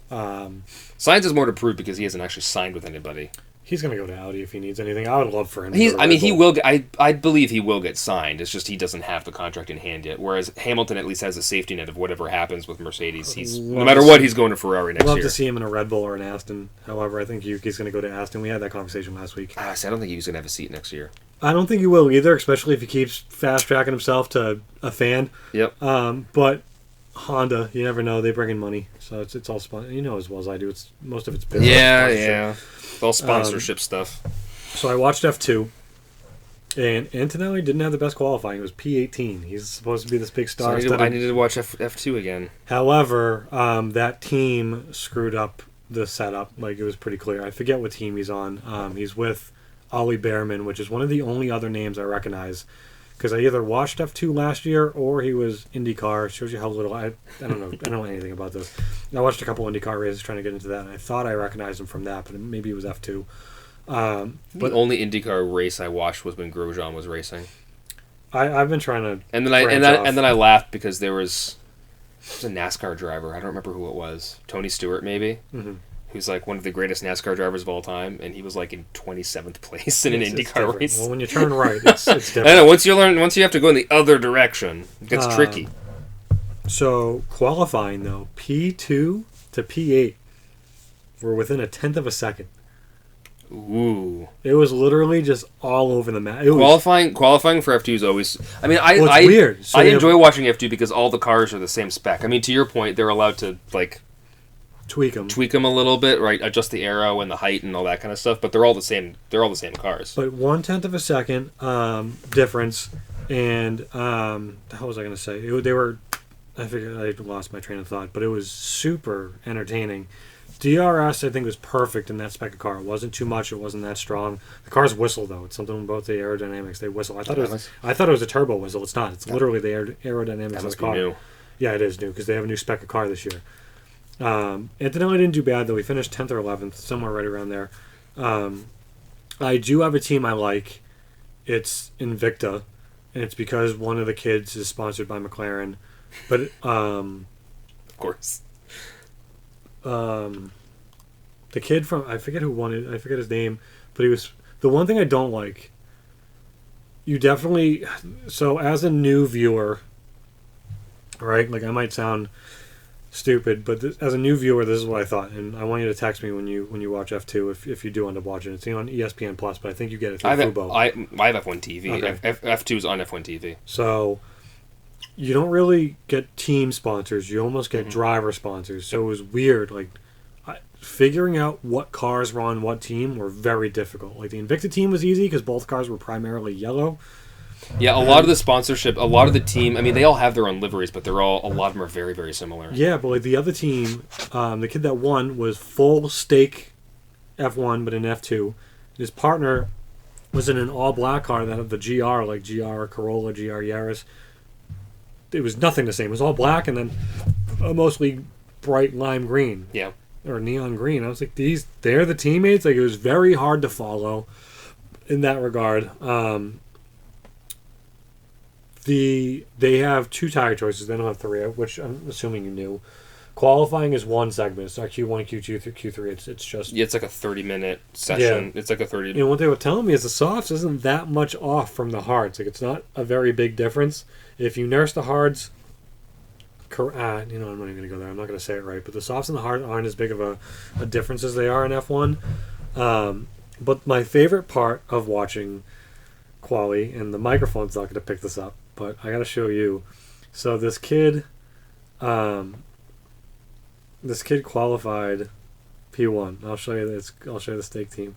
Sainz is more to prove because he hasn't actually signed with anybody. He's going to go to Audi if he needs anything. I would love for him. He will. I believe he will get signed. It's just he doesn't have the contract in hand yet. Whereas Hamilton at least has a safety net of whatever happens with Mercedes. No matter what, he's going to Ferrari next year. Love to see him in a Red Bull or an Aston. However, I think Yuki's going to go to Aston. We had that conversation last week. I don't think he's going to have a seat next year. I don't think he will either, especially if he keeps fast tracking himself to a fan. Yep. But Honda, you never know. They bring in money, so it's all sponsor. You know as well as I do. It's most of it's business. Yeah. It's all sponsorship stuff. So I watched F2, and Antonelli didn't have the best qualifying. It was P18. He's supposed to be this big star. So I needed to watch F2 again. However, that team screwed up the setup. Like, it was pretty clear. I forget what team he's on. He's with Ollie Behrman, which is one of the only other names I recognize. Because I either watched F2 last year or he was IndyCar. It shows you how little I don't know. I don't know anything about this. I watched a couple IndyCar races trying to get into that, and I thought I recognized him from that, but maybe it was F2. The only IndyCar race I watched was when Grosjean was racing. I've been trying to. And then I laughed because there was a NASCAR driver. I don't remember who it was. Tony Stewart, maybe. Mm-hmm. Who's like one of the greatest NASCAR drivers of all time, and he was like in 27th place in an IndyCar race. Well, when you turn right, it's different. I know. Once you have to go in the other direction, it gets tricky. So qualifying though, P2 to P8, were within 1/10 of a second. Ooh! It was literally just all over the map. Qualifying for F2 is always. I mean, it's weird. So I enjoy watching F2 because all the cars are the same spec. I mean, to your point, they're allowed to like. Tweak them a little bit, right? Adjust the aero and the height and all that kind of stuff. But they're all the same. They're all the same cars. But 1/10 of a second difference, and how was I going to say? They were. I figured I lost my train of thought, but it was super entertaining. DRS, I think, was perfect in that spec of car. It wasn't too much. It wasn't that strong. The cars whistle, though. It's something about the aerodynamics. They whistle. I thought it was a turbo whistle. It's not. It's literally the aerodynamics of the car. New. Yeah, it is new because they have a new spec of car this year. Antonelli didn't do bad, though. He finished 10th or 11th, somewhere right around there. I do have a team I like. It's Invicta, and it's because one of the kids is sponsored by McLaren. But of course. The kid from, I forget who won it, I forget his name, but he was, the one thing I don't like, you definitely, so as a new viewer, right, like I might sound stupid, but as a new viewer, this is what I thought, and I want you to text me when you watch F2, if you do end up watching it. It's on ESPN Plus, but I think you get it through Fubo. I have F1 TV. Okay. F2 is on F1 TV. So you don't really get team sponsors. You almost get driver sponsors. So it was weird. Like, figuring out what cars were on what team were very difficult. Like, the Invicta team was easy because both cars were primarily yellow. Yeah, a lot of the sponsorship, a lot of the team, I mean, they all have their own liveries, but a lot of them are very, very similar. Yeah, but like the other team, the kid that won was full stake F1, but in F2. His partner was in an all-black car that had the GR, like GR Corolla, GR Yaris. It was nothing the same. It was all black and then a mostly bright lime green. Yeah. Or neon green. I was like, they're the teammates? Like, it was very hard to follow in that regard. They have 2 tire choices. They don't have 3, which I'm assuming you knew. Qualifying is one segment. It's not Q1, Q2, Q3. It's just... Yeah, it's like a 30-minute session. Yeah. It's like a 30... And what they were telling me is the softs isn't that much off from the hards. Like, it's not a very big difference. If you nurse the hards... I'm not even going to go there. I'm not going to say it right. But the softs and the hards aren't as big of a difference as they are in F1. But my favorite part of watching quali, and the microphone's not going to pick this up, but I got to show you. So this kid qualified P1. I'll show you this. I'll show you the stake team.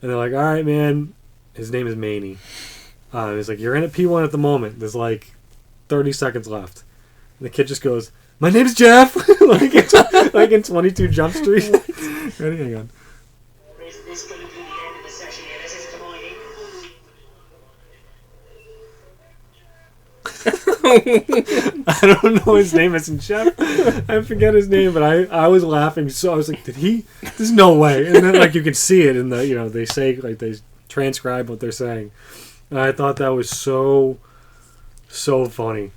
And they're like, all right, man. His name is Maney. He's like, you're in at P1 at the moment. There's like 30 seconds left. And the kid just goes, my name's Jeff. like in 22 Jump Street. Ready? Hang on. This is going to be the end of the session here. This is I don't know his name. It's Jeff. I forget his name, but I was laughing. So I was like, there's no way. And then like you can see it in the, they say, like they transcribe what they're saying. And I thought that was so funny.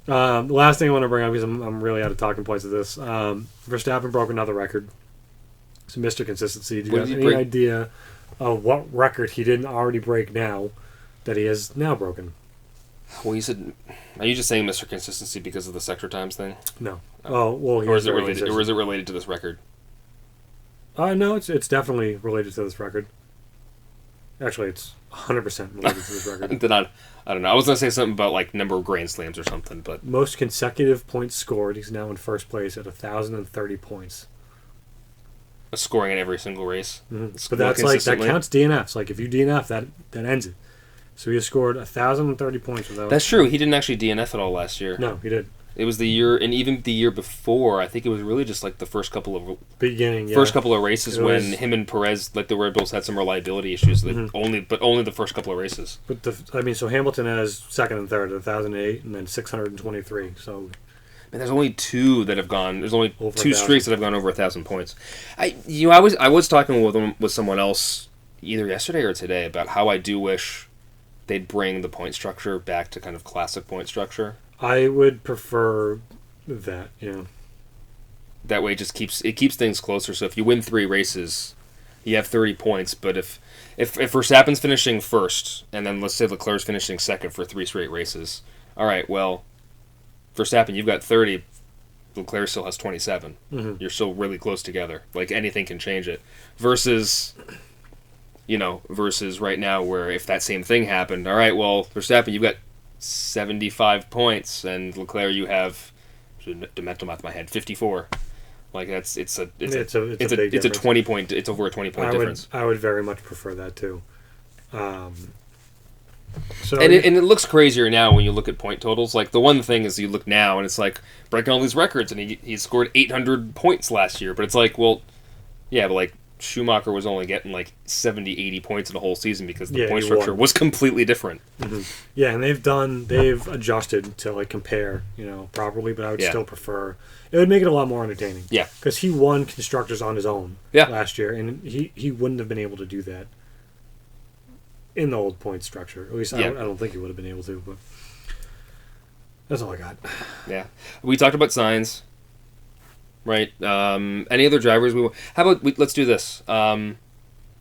The last thing I want to bring up, because I'm really out of talking points of this. Verstappen broke another record. So Mr. Consistency. Do you have any idea of what record he didn't already break now that he has now broken? Well, you said, are you just saying Mr. Consistency because of the sector times thing? No. Oh, well, or is it related to this record? No, it's definitely related to this record. Actually, it's 100% related to this record. Then I don't know. I was gonna say something about like number of Grand Slams or something, but most consecutive points scored. He's now in first place at 1,030 points. Scoring in every single race. Mm-hmm. But that's like that counts DNFs. Like if you DNF, that ends it. So he has scored 1,030 points without. That's true. He didn't actually DNF at all last year. No, he did. It was the year, and even the year before, I think it was really just like the first couple of races when him and Perez, like the Red Bulls, had some reliability issues. Like only the first couple of races. But so Hamilton has second and third at 1,008, and then 623. So, and there's only 2 that have gone. There's only over 2 streaks that have gone over 1,000 points. I was talking with someone else either yesterday or today about how I do wish they'd bring the point structure back to kind of classic point structure. I would prefer that, yeah. That way it just keeps things closer. So if you win 3 races, you have 30 points. But if Verstappen's finishing first, and then let's say Leclerc's finishing second for 3 straight races, all right, well, Verstappen, you've got 30. Leclerc still has 27. Mm-hmm. You're still really close together. Like, anything can change it. Versus right now where if that same thing happened, all right, well, Verstappen, you've got 75 points, and Leclerc, you have, to mental math in my head, 54. Like it's a 20 point. It's over a 20 point difference. I would very much prefer that too. It looks crazier now when you look at point totals. Like the one thing is you look now and it's like breaking all these records, and he scored 800 points last year. But it's like, well, Yeah, but like Schumacher was only getting like 70, 80 points in the whole season because the Yeah, point he structure won. was completely different. Yeah, and they've adjusted to like compare, properly. But I would Yeah. still prefer. It would make it a lot more entertaining. Yeah. Because he won constructors on his own Yeah. last year, and he wouldn't have been able to do that in the old point structure. At least Yeah. I don't think he would have been able to. But that's all I got. Yeah. We talked about signs. Right. Any other drivers how about let's do this.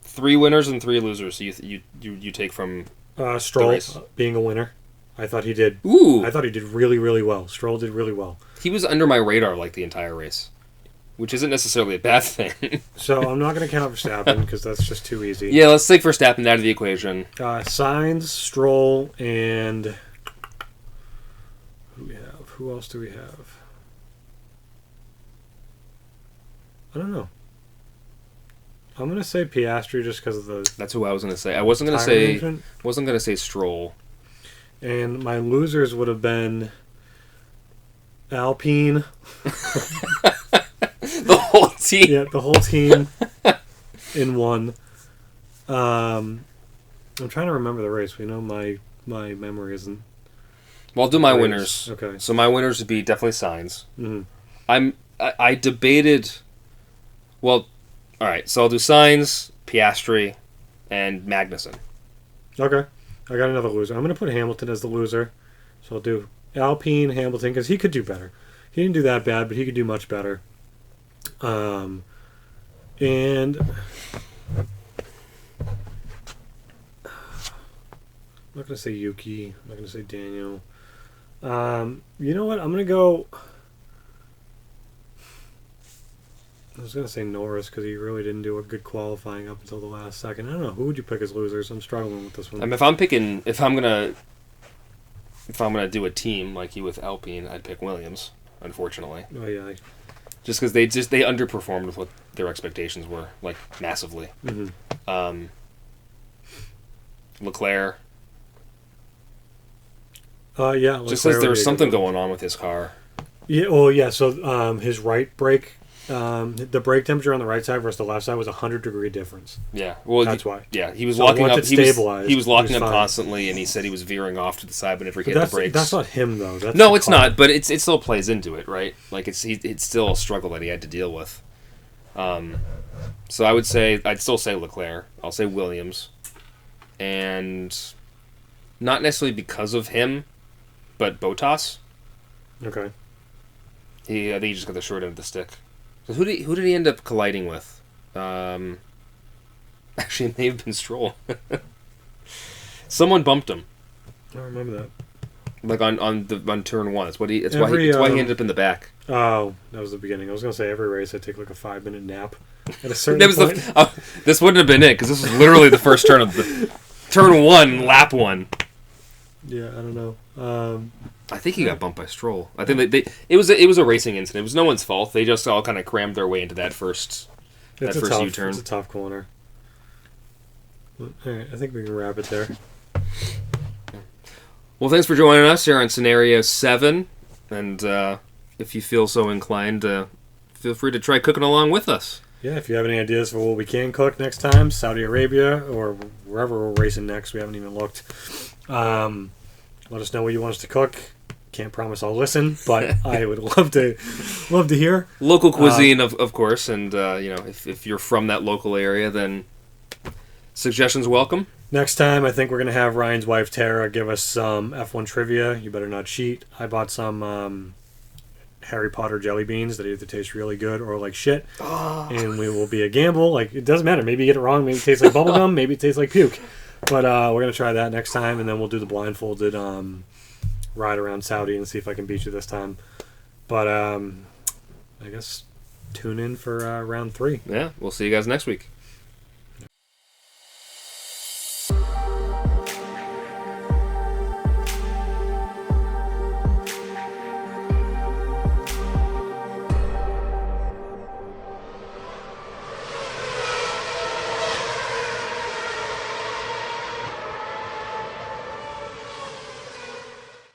3 winners and 3 losers. So you take from Stroll race. being a winner. I thought he did. Ooh. I thought he did really, really well. Stroll did really well. He was under my radar like the entire race, which isn't necessarily a bad thing. So I'm not going to count Verstappen because that's just too easy. Yeah, let's take Verstappen out of the equation. Sainz, Stroll, and who we have? Who else do we have? I don't know. I'm going to say Piastri just because of the That's who I was going to say. I wasn't going to tire say management. Stroll. And my losers would have been Alpine. The whole team. Yeah, the whole team in one. I'm trying to remember the race. My memory isn't. Well, I'll do my Race. winners. Okay. So my winners would be definitely Sainz. Mm-hmm. I debated. Well, all right. So I'll do Sainz, Piastri, and Magnussen. Okay. I got another loser. I'm going to put Hamilton as the loser. So I'll do Alpine, Hamilton, because he could do better. He didn't do that bad, but he could do much better. And I'm not going to say Yuki. I'm not going to say Daniel. You know what? I'm going to go... I was going to say Norris because he really didn't do a good qualifying up until the last second. I don't know. Who would you pick as losers? I'm struggling with this one. If I'm gonna do a team like you with Alpine, I'd pick Williams. Unfortunately, Oh, yeah. just because they underperformed with what their expectations were, like massively. Mm-hmm. Leclerc, Yeah. just Leclerc as there would was be a something good one. going on with his car. Yeah. Oh, yeah. So his right brake, the brake temperature on the right side versus the left side was 100-degree difference. Yeah, well, That's why. Yeah, he was So locking once up. it He was stabilized, locking he was up fine. constantly, and he said he was veering off to the side whenever he But hit the brakes. that's not him though. That's No, the it's car. not. But it still plays into it, right? Like it's still a struggle that he had to deal with. So I'd still say Leclerc. I'll say Williams, and not necessarily because of him, but Bottas. Okay. I think he just got the short end of the stick. So who did he end up colliding with? Actually, it may have been Stroll. Someone bumped him, I remember that. like on turn 1. That's why he ended up in the back. Oh, that was the beginning. I was gonna say every race I take like a 5-minute nap at a certain That was point. this wouldn't have been it because this was literally the first turn of the turn 1, lap 1. Yeah, I don't know. I think he got bumped by Stroll. I think it was a racing incident. It was no one's fault. They just all kind of crammed their way into that first U-turn. It's a tough corner. All right, I think we can wrap it there. Well, thanks for joining us here on Scenario 7, and if you feel so inclined, feel free to try cooking along with us. Yeah, if you have any ideas for what we can cook next time, Saudi Arabia or wherever we're racing next, we haven't even looked. Let us know what you want us to cook. Can't promise I'll listen, but I would love to hear. Local cuisine, of course, and if you're from that local area, then suggestions welcome. Next time, I think we're going to have Ryan's wife, Tara, give us some F1 trivia. You better not cheat. I bought some Harry Potter jelly beans that either taste really good or like shit. And we will be a gamble. Like, it doesn't matter. Maybe you get it wrong. Maybe it tastes like bubblegum. Maybe it tastes like puke. But we're going to try that next time, and then we'll do the blindfolded ride around Saudi and see if I can beat you this time. But I guess tune in for round 3. Yeah, we'll see you guys next week.